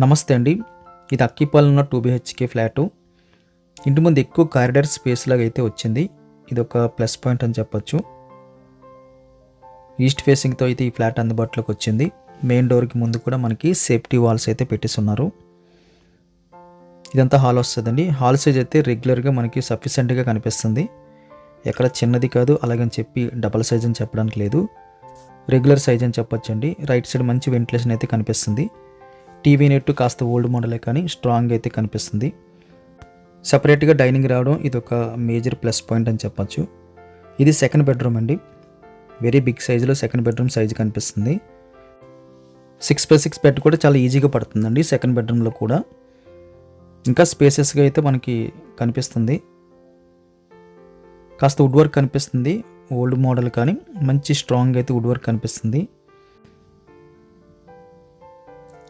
నమస్తే అండి. ఇది అక్కిపాలెంలో 2 BHK ఫ్లాటు. ఇంటి ముందు ఎక్కువ కారిడార్ స్పేస్ లాగా అయితే వచ్చింది. ఇది ఒక ప్లస్ పాయింట్ అని చెప్పొచ్చు. ఈస్ట్ ఫేసింగ్తో అయితే ఈ ఫ్లాట్ అందుబాటులోకి వచ్చింది. మెయిన్ డోర్కి ముందు కూడా మనకి సేఫ్టీ వాల్స్ అయితే పెట్టేస్తున్నారు. ఇదంతా హాల్ వస్తుందండి. హాల్ సైజ్ అయితే రెగ్యులర్గా మనకి సఫిషియెంట్గా కనిపిస్తుంది. ఎక్కడ చిన్నది కాదు, అలాగని చెప్పి డబల్ సైజ్ అని చెప్పడానికి లేదు. రెగ్యులర్ సైజ్ అని చెప్పొచ్చండి. రైట్ సైడ్ మంచి వెంటిలేషన్ అయితే కనిపిస్తుంది. టీవీ నెట్ కాస్త ఓల్డ్ మోడలే కానీ స్ట్రాంగ్ అయితే కనిపిస్తుంది. సపరేట్గా డైనింగ్ రావడం ఇది ఒక మేజర్ ప్లస్ పాయింట్ అని చెప్పొచ్చు. ఇది సెకండ్ బెడ్రూమ్ అండి. వెరీ బిగ్ సైజులో సెకండ్ బెడ్రూమ్ సైజు కనిపిస్తుంది. 6x6 బెడ్ కూడా చాలా ఈజీగా పడుతుందండి సెకండ్ బెడ్రూమ్లో కూడా. ఇంకా స్పేసెస్గా అయితే మనకి కనిపిస్తుంది. కాస్త వుడ్ వర్క్ కనిపిస్తుంది. ఓల్డ్ మోడల్ కానీ మంచి స్ట్రాంగ్ అయితే వుడ్ వర్క్ కనిపిస్తుంది.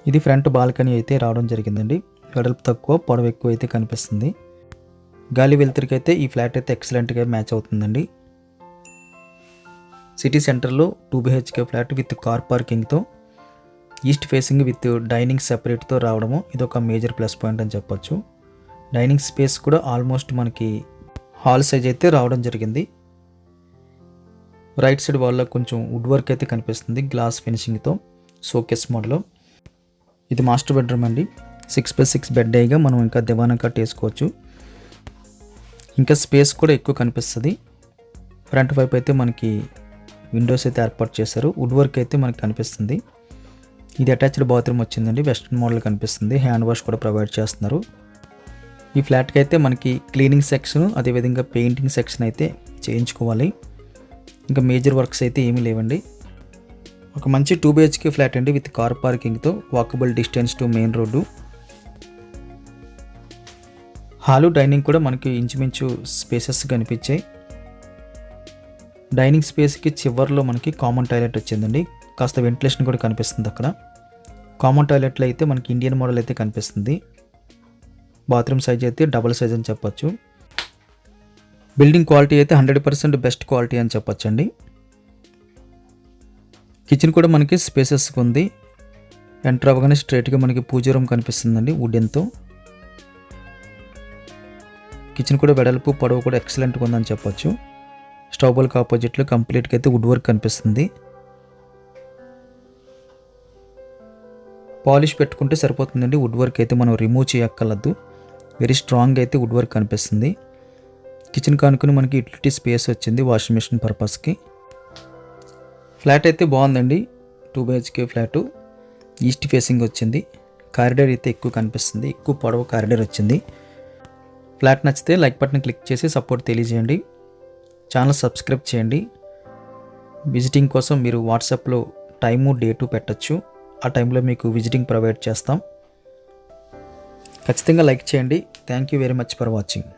ఇది ఫ్రంట్ బాల్కనీ అయితే రావడం జరిగిందండి. వెడల్పు తక్కువ, పొడవు ఎక్కువ అయితే కనిపిస్తుంది. గాలి వెలుతురికి అయితే ఈ ఫ్లాట్ అయితే ఎక్సలెంట్గా మ్యాచ్ అవుతుందండి. సిటీ సెంటర్లో 2 BHK ఫ్లాట్ విత్ కార్ పార్కింగ్తో ఈస్ట్ ఫేసింగ్ విత్ డైనింగ్ సెపరేట్తో రావడము ఇది ఒక మేజర్ ప్లస్ పాయింట్ అని చెప్పొచ్చు. డైనింగ్ స్పేస్ కూడా ఆల్మోస్ట్ మనకి హాల్ సైజ్ అయితే రావడం జరిగింది. రైట్ సైడ్ వాల్లో కొంచెం వుడ్ వర్క్ అయితే కనిపిస్తుంది గ్లాస్ ఫినిషింగ్తో షోకేస్ మోడల్లో. ఇది మాస్టర్ బెడ్రూమ్ అండి. 6x6 బెడ్ అయ్యిగా మనం ఇంకా దివానా కట్ వేసుకోవచ్చు. ఇంకా స్పేస్ కూడా ఎక్కువ కనిపిస్తుంది. ఫ్రంట్ వైపు అయితే మనకి విండోస్ అయితే ఏర్పాటు చేశారు. వుడ్ వర్క్ అయితే మనకి కనిపిస్తుంది. ఇది అటాచ్డ్ బాత్రూమ్ వచ్చిందండి. వెస్ట్రన్ మోడల్ కనిపిస్తుంది. హ్యాండ్ వాష్ కూడా ప్రొవైడ్ చేస్తున్నారు. ఈ ఫ్లాట్కి అయితే మనకి క్లీనింగ్ సెక్షన్, అదేవిధంగా పెయింటింగ్ సెక్షన్ అయితే చేయించుకోవాలి. ఇంకా మేజర్ వర్క్స్ అయితే ఏమీ లేవండి. ఒక మంచి 2 BHK ఫ్లాట్ అండి విత్ కార్ పార్కింగ్తో walkable distance to main road. Hall dining కూడా మనకి ఇంచుమించు స్పేసెస్ కనిపించాయి. డైనింగ్ స్పేస్కి చివర్లో మనకి కామన్ టాయిలెట్ వచ్చిందండి. కాస్త వెంటిలేషన్ కూడా కనిపిస్తుంది అక్కడ. కామన్ టాయిలెట్లో అయితే మనకి ఇండియన్ మోడల్ అయితే కనిపిస్తుంది. బాత్రూమ్ సైజ్ అయితే డబుల్ సైజ్ అని చెప్పొచ్చు. బిల్డింగ్ క్వాలిటీ అయితే 100% బెస్ట్ క్వాలిటీ అని చెప్పొచ్చండి. కిచెన్ కూడా మనకి స్పేసెస్గా ఉంది. ఎంటర్ అవ్వగానే స్ట్రైట్గా మనకి పూజ రూమ్ కనిపిస్తుందండి వుడెన్తో. కిచెన్ కూడా వెడల్పు పొడవు కూడా ఎక్సలెంట్గా ఉందని చెప్పొచ్చు. స్టవ్ బోల్కి ఆపోజిట్లో కంప్లీట్గా అయితే వుడ్ వర్క్ కనిపిస్తుంది. పాలిష్ పెట్టుకుంటే సరిపోతుందండి. వుడ్ వర్క్ అయితే మనం రిమూవ్ చేయక్కర్లేదు. వెరీ స్ట్రాంగ్ అయితే వుడ్ వర్క్ కనిపిస్తుంది. కిచెన్ కానుకొని మనకి యూటిలిటీ స్పేస్ వచ్చింది వాషింగ్ మెషిన్ పర్పస్కి. ఫ్లాట్ అయితే బాగుందండి. 2 BHK ఫ్లాటు ఈస్ట్ ఫేసింగ్ వచ్చింది. కారిడార్ అయితే ఎక్కువ కనిపిస్తుంది. ఎక్కువ పొడవు కారిడార్ వచ్చింది. ఫ్లాట్ నచ్చితే లైక్ బటన్ క్లిక్ చేసి సపోర్ట్ తెలియజేయండి. ఛానల్ సబ్స్క్రైబ్ చేయండి. విజిటింగ్ కోసం మీరు వాట్సాప్లో టైము డేటు పెట్టచ్చు. ఆ టైంలో మీకు విజిటింగ్ ప్రొవైడ్ చేస్తాం. ఖచ్చితంగా లైక్ చేయండి. Thank you very much for watching.